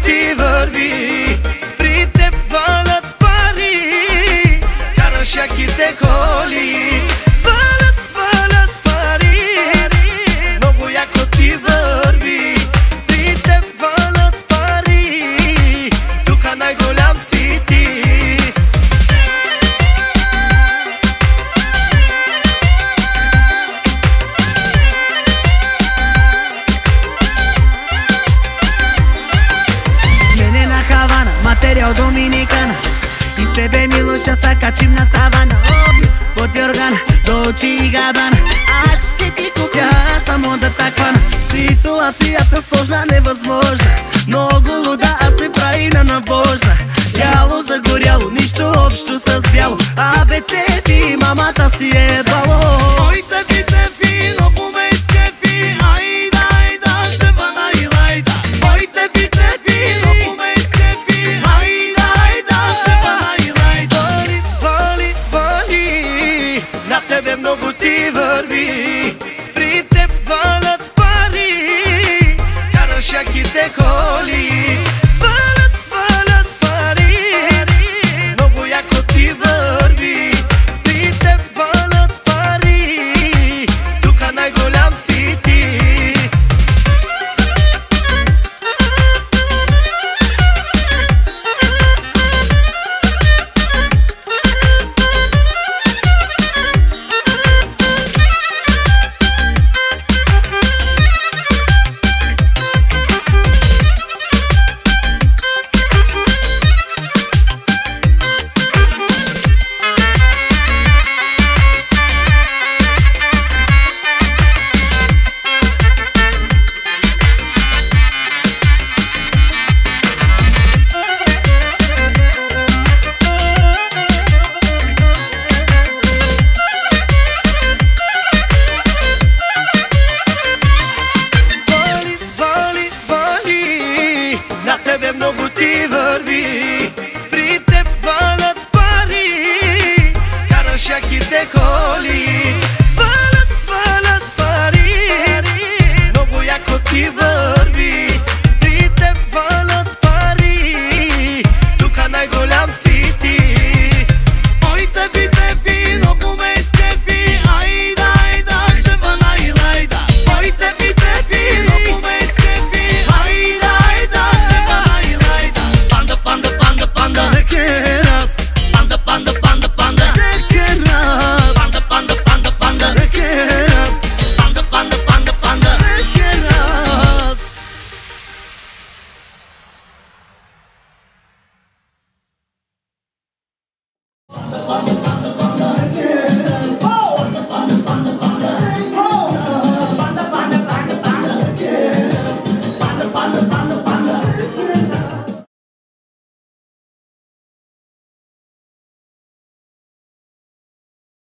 ти върви. При теб валят пари, караш яките коли. Валят пари, много яко ти върви. При теб валят пари, тука най-голям си ти. Материал доминикана и с тебе мило ще се качим на тавана. Под Йоргана до очи и габана, аз ще ти купя само да те хвана. Ситуацията сложна, невъзможна, много луда, а се прави на набожна. Яло загоряло, нищо общо с бяло, а бе те ти мамата си е дало.